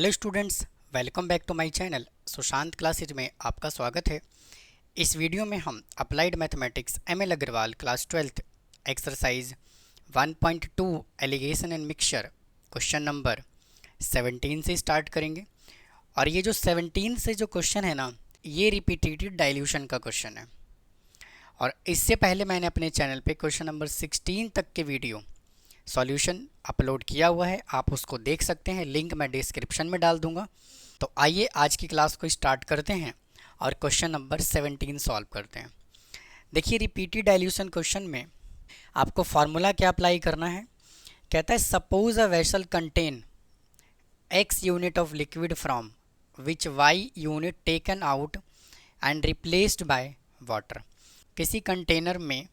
Hello students, welcome back to my channel Sushant classes में आपका स्वागत है। इस वीडियो में हम applied mathematics ML Agrawal class 12th exercise 1.2 alligation and mixture question number 17 से स्टार्ट करेंगे। और ये जो 17 से जो क्वेश्चन है ना, ये रिपीटेड डाइल्यूशन का क्वेश्चन है। और इससे पहले मैंने अपने चैनल पे क्वेश्चन नंबर 16 तक के वीडियो सॉल्यूशन अपलोड किया हुआ है, आप उसको देख सकते हैं, लिंक मैं डिस्क्रिप्शन में डाल दूंगा। तो आइए आज की क्लास को स्टार्ट करते हैं और क्वेश्चन नंबर 17 सॉल्व करते हैं। देखिए, रिपीटेड डाइल्यूशन क्वेश्चन में आपको फार्मूला क्या अप्लाई करना है। कहता है suppose a vessel contain x unit of liquid from which y unit taken out and replaced by water. किसी कंटेनर में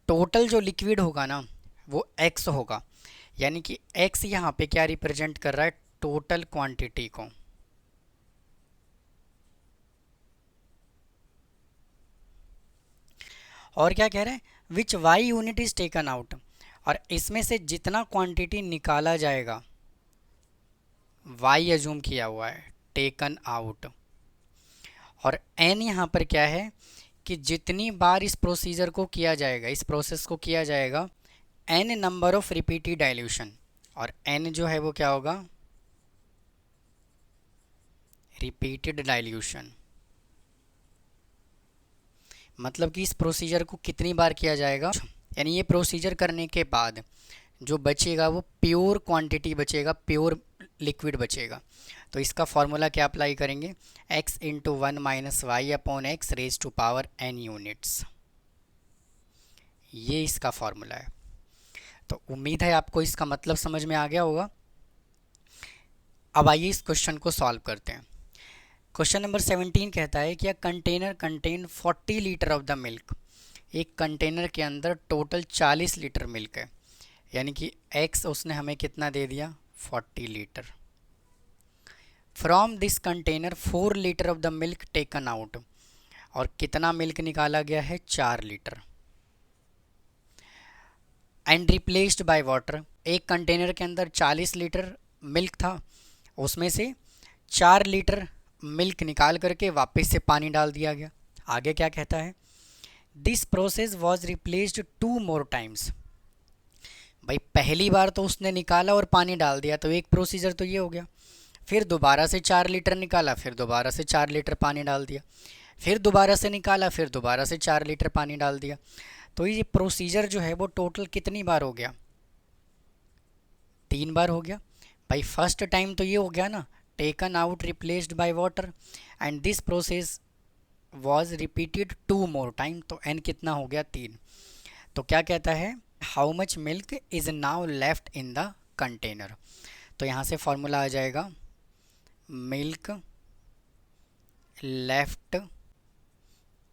टोटल जो लिक्विड होगा ना वो x होगा, यानी कि x यहाँ पे क्या रिप्रेजेंट कर रहा है, टोटल क्वांटिटी को। और क्या कह रहे हैं, विच y unit is taken out, और इसमें से जितना क्वांटिटी निकाला जाएगा, y अजूम किया हुआ है, टेकन आउट। और n यहाँ पर क्या है कि जितनी बार इस प्रोसीजर को किया जाएगा, इस प्रोसेस को किया जाएगा, n number of repeated dilution. और n जो है वो क्या होगा, रिपीटेड डाइल्यूशन। मतलब कि इस प्रोसीजर को कितनी बार किया जाएगा, यानी ये प्रोसीजर करने के बाद जो बचेगा वो प्योर क्वांटिटी बचेगा, प्योर लिक्विड बचेगा। तो इसका फॉर्मूला क्या अप्लाई करेंगे, x into 1 minus y upon x raise to power n units. ये इसका फॉर्मूला है। तो उम्मीद है आपको इसका मतलब समझ में आ गया होगा। अब आइए इस क्वेश्चन को सॉल्व करते हैं। क्वेश्चन नंबर 17 कहता है कि a container contain 40 litre of the milk. एक कंटेनर के अंदर टोटल 40 लीटर मिल्क है, यानी कि x उसने हमें कितना दे दिया, 40 litre. From this container 4 litre of the milk taken out, और कितना मिल्क निकाला गया है, 4 litre. And replaced by water, एक कंटेनर के अंदर 40 लीटर मिल्क था, उसमें से 4 लीटर मिल्क निकाल करके वापस से पानी डाल दिया गया। आगे क्या कहता है, this process was replaced 2 more times. भाई पहली बार तो उसने निकाला और पानी डाल दिया, तो एक प्रोसीजर तो ये हो गया। फिर दोबारा से 4 लीटर निकाला, फिर दोबारा से 4 लीटर पानी डाल दिया, फिर दोबारा से निकाला, फिर दोबारा से 4 लीटर पानी डाल दिया। तो ये प्रोसीजर जो है वो टोटल कितनी बार हो गया, 3 बार हो गया। भाई फर्स्ट टाइम तो ये हो गया ना, taken out replaced by water, and this process was repeated 2 more time, तो n कितना हो गया, 3। तो क्या कहता है, how much milk is now left in the container. तो यहाँ से फॉर्मूला आ जाएगा, milk left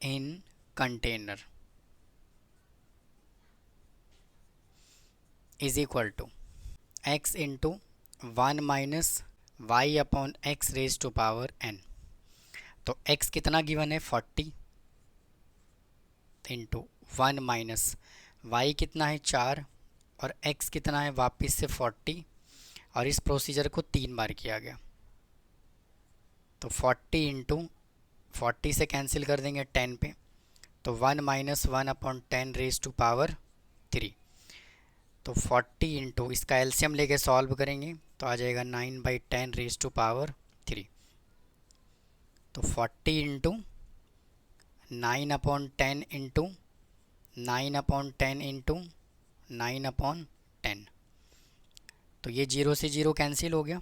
in container is equal to x into 1 minus y upon x raise to power n। तो x कितना गिवन है, 40 इंटू 1 माइनस वाई कितना है, 4, और x कितना है, वापस से 40, और इस प्रोसीजर को 3 बार किया गया। तो 40 इंटू 40 से कैंसिल कर देंगे 10 पे, तो 1 minus 1 upon 10 raise to power 3। तो 40 इंटू इसका एलसीएम लेके सॉल्व करेंगे तो आ जाएगा 9/10 रेज टू पावर 3। तो 40 into 9 upon 10 into 9 upon 10 into 9 upon 10, तो ये 0 से 0 कैंसिल हो गया।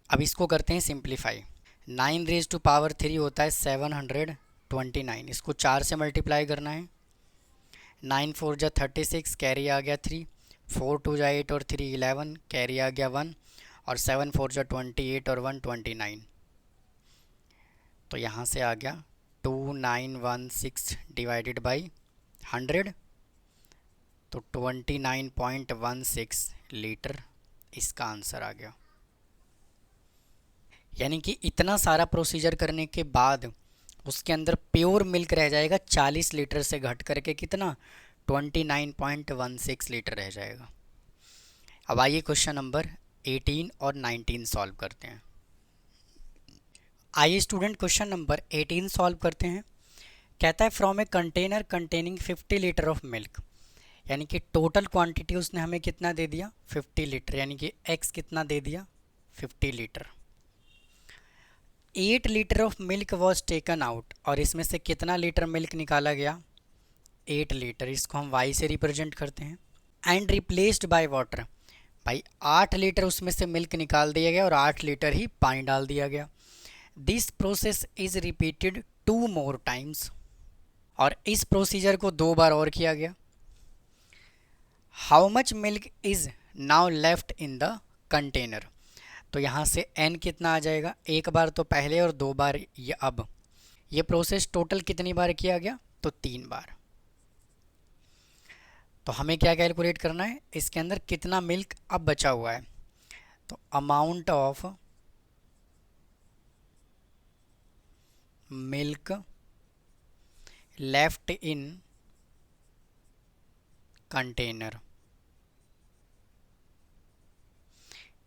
अब इसको करते हैं सिंप्लीफाई। 9 रेज टू पावर 3 होता है 729, इसको 4 से मल्टीप्लाई करना है। 9 4 जा 36, कैरी आ गया 3, 4 2 जा 8 और 3 11, कैरी आ गया 1, और 7 4 जा 28 और 1 29। तो यहाँ से आ गया 2916 डिवाइडेड बाई 100, तो 29.16 लीटर इसका आंसर आ गया। यानी कि इतना सारा प्रोसीजर करने के बाद उसके अंदर प्योर मिल्क रह जाएगा 40 लीटर से घट करके कितना, 29.16 लीटर रह जाएगा। अब आइए क्वेश्चन नंबर 18 और 19 सॉल्व करते हैं। आइए स्टूडेंट क्वेश्चन नंबर 18 सॉल्व करते हैं। कहता है from a container containing 50 litre of milk, यानी कि टोटल क्वांटिटी उसने हमें कितना दे दिया 50 लीटर, यानी कि x कितना दे दिया 50 litre. 8 litre of milk was taken out, और इसमें से कितना लीटर मिल्क निकाला गया 8 लीटर, इसको हम y से रिप्रेजेंट करते हैं। एंड रिप्लेस्ड बाय वाटर, भाई 8 लीटर उसमें से मिल्क निकाल दिया गया और 8 लीटर ही पानी डाल दिया गया। This process is repeated 2 more times, और इस प्रोसीजर को 2 बार और किया गया। How much milk is now left in the container, तो यहाँ से n कितना आ जाएगा, एक बार तो पहले और 2 बार ये अब। ये प्रोसेस टोटल कितनी बार किया गया, तो 3 बार। तो हमें क्या कैलकुलेट करना है, इसके अंदर कितना मिल्क अब बचा हुआ है। तो amount of milk left in container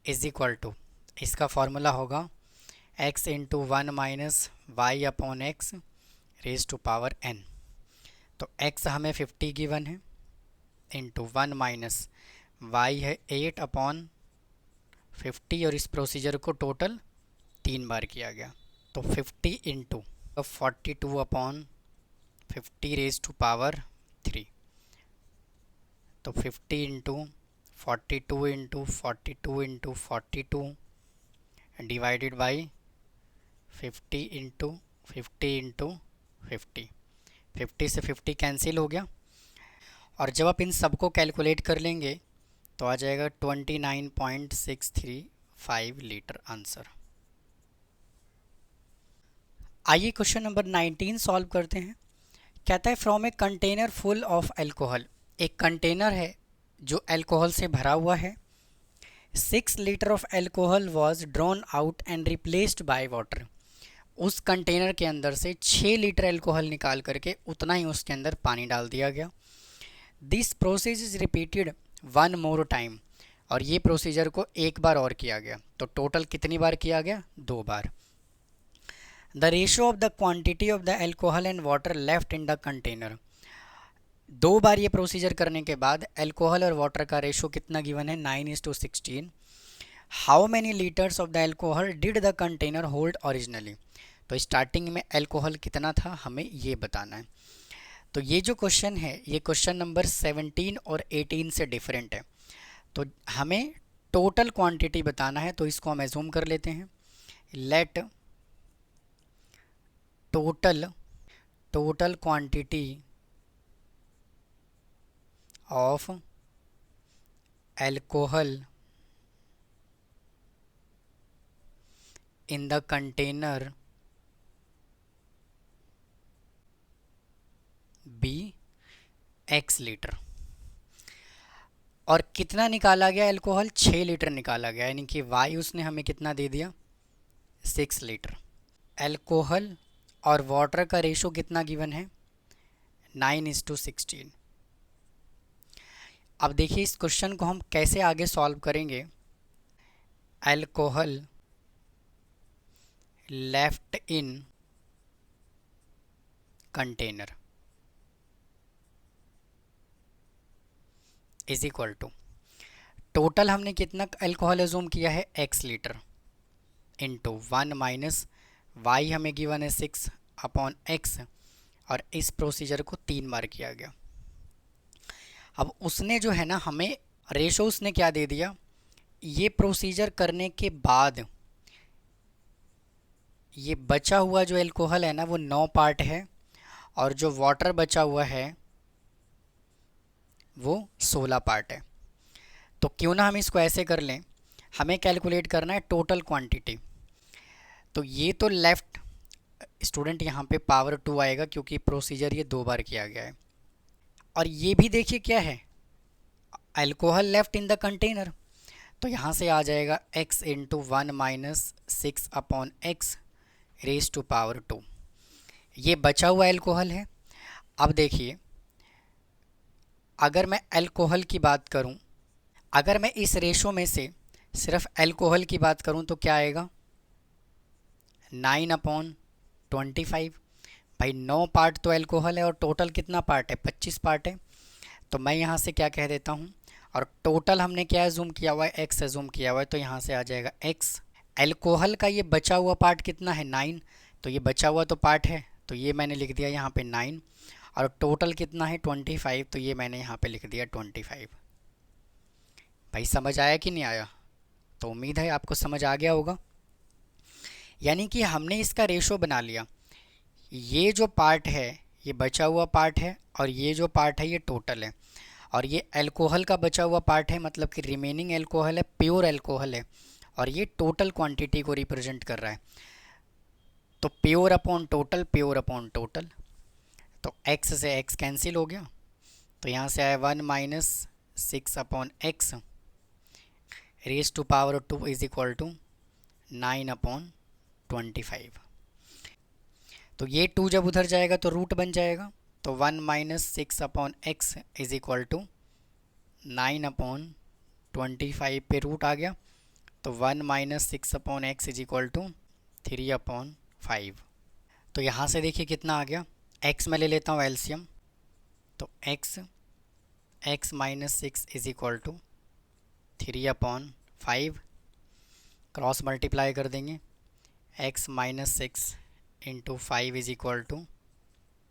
is equal to, इसका फॉर्मूला होगा x into 1 minus y upon x raise to power n। तो x हमें 50 गिवन है, इंटू 1 माइनस वाई है 8 अपॉन 50, और इस प्रोसीजर को टोटल 3 बार किया गया। तो 50 into 42 upon 50 raise to power 3, तो 50 into 42 into 42 into 42 divided by 50 into 50 into 50, 50 से 50 कैंसिल हो गया, और जब आप इन सबको कैलकुलेट कर लेंगे तो आ जाएगा 29.635 लीटर आंसर। आइए क्वेश्चन नंबर 19 सॉल्व करते हैं। कहता है from a container full of alcohol, एक कंटेनर है जो अल्कोहल से भरा हुआ है। 6 litre of alcohol was drawn out and replaced by water, उस कंटेनर के अंदर से 6 लीटर अल्कोहल निकाल करके उतना ही उसके अंदर पानी डाल दिया गया। This process is repeated 1 more time, और ये प्रोसीजर को एक बार और किया गया। तो टोटल कितनी बार किया गया, 2 बार। The ratio of the quantity of the alcohol and water left in the container, 2 बार ये प्रोसीजर करने के बाद अल्कोहल और वाटर का रेशो कितना गिवन है 9:16। How many litres of the alcohol did the container hold originally, तो स्टार्टिंग में अल्कोहल कितना था हमें ये बताना है। तो ये जो क्वेश्चन है ये क्वेश्चन नंबर 17 और 18 से डिफरेंट है। तो हमें टोटल क्वांटिटी बताना है, तो इसको हम एज्यूम कर लेते हैं। Let total quantity of alcohol in the container be x litre, और कितना निकाला गया अल्कोहल 6 लीटर निकाला गया, यानी कि y उसने हमें कितना दे दिया 6 लीटर। अल्कोहल और वाटर का रेशो कितना गिवन है 9:16। अब देखिए इस क्वेश्चन को हम कैसे आगे सॉल्व करेंगे। Alcohol left in container is equal to, total हमने कितना अल्कोहल एज्यूम किया है x litre, into 1 minus y हमें गिवन है 6 अपॉन x, और इस प्रोसीजर को 3 बार किया गया। अब उसने जो है ना हमें रेशो उसने क्या दे दिया, ये प्रोसीजर करने के बाद ये बचा हुआ जो अल्कोहल है ना वो 9 पार्ट है, और जो वाटर बचा हुआ है वो 16 पार्ट है। तो क्यों ना हम इसको ऐसे कर लें, हमें कैलकुलेट करना है टोटल क्वांटिटी। तो ये तो लेफ्ट स्टूडेंट यहाँ पे पावर 2 आएगा क्योंकि प्रोसीजर ये 2 बार किया गया है, और ये भी देखिए क्या है alcohol left in the container, तो यहाँ से आ जाएगा x into 1 minus 6 upon x raise to power 2, ये बचा हुआ अल्कोहल है। अब देखिए अगर मैं अल्कोहल की बात करूं, अगर मैं इस रेशो में से सिर्फ अल्कोहल की बात करूं तो क्या आएगा 9/25। भाई 9 पार्ट तो एल्कोहल है और टोटल कितना पार्ट है, 25 पार्ट है। तो मैं यहाँ से क्या कह देता हूँ, और टोटल हमने क्या एज्यूम किया हुआ है, एक्स एज्यूम किया हुआ है, तो यहाँ से आ जाएगा एक्स। एल्कोहल का ये बचा हुआ पार्ट कितना है, 9, तो ये बचा हुआ तो पार्ट है, तो ये मैंने लिख दिया यहाँ पे 9। और टोटल कितना है 25, तो ये मैंने यहाँ पे लिख दिया 25। भाई समझ आया कि नहीं आया? तो उम्मीद है आपको समझ आ गया होगा। यानी कि हमने इसका रेशो बना लिया, ये जो पार्ट है ये बचा हुआ पार्ट है, और ये जो पार्ट है ये टोटल है, और ये अल्कोहल का बचा हुआ पार्ट है, मतलब कि रिमेनिंग अल्कोहल है, प्योर अल्कोहल है, और ये टोटल क्वांटिटी को रिप्रेजेंट कर रहा है। तो pure upon total, pure upon total, तो x से x कैंसिल हो गया, तो यहाँ से आया 1 - 6/x raise to power 2 is equal to 9/25। तो ये 2 जब उधर जाएगा तो रूट बन जाएगा, तो 1 - 6/x इज इक्वल टू 9/25 पे रूट आ गया, तो 1 - 6/x इज इक्वल टू 3/5। तो यहाँ से देखिए कितना आ गया, x में ले लेता हूँ एलसीएम, तो x - 6 is equal to 3/5, cross multiply कर देंगे, x - 6 into 5 is equal to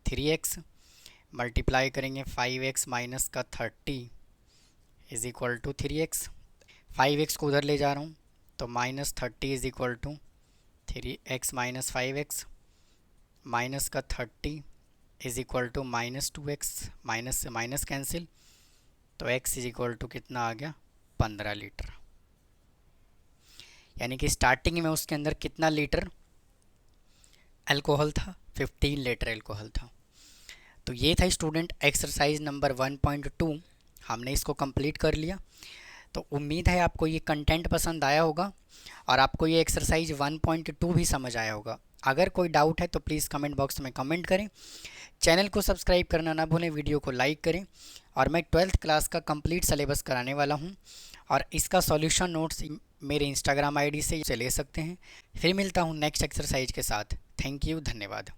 3x, multiply करेंगे 5x माइनस का 30 is equal to 3x, 5x को उधर ले जा रहा हूँ, तो -30 is equal to 3x - 5x, minus का 30 is equal to -2x, minus से माइनस कैंसिल, तो x इज इक्वल टू कितना आ गया, 15 लीटर। यानी कि स्टार्टिंग में उसके अंदर कितना लीटर अल्कोहल था, 15 लीटर अल्कोहल था। तो ये था स्टूडेंट एक्सरसाइज नंबर 1.2, हमने इसको कंप्लीट कर लिया। तो उम्मीद है आपको ये कंटेंट पसंद आया होगा और आपको ये एक्सरसाइज 1.2 भी समझ आया होगा। अगर कोई डाउट है तो प्लीज़ कमेंट बॉक्स में कमेंट करें, चैनल को सब्सक्राइब करना ना भूलें, वीडियो को लाइक करें। और मैं 12th क्लास का कंप्लीट सिलेबस कराने वाला हूँ और इसका सॉल्यूशन नोट्स मेरे इंस्टाग्राम आईडी से ले सकते हैं। फिर मिलता हूँ नेक्स्ट एक्सरसाइज के साथ। थैंक यू, धन्यवाद।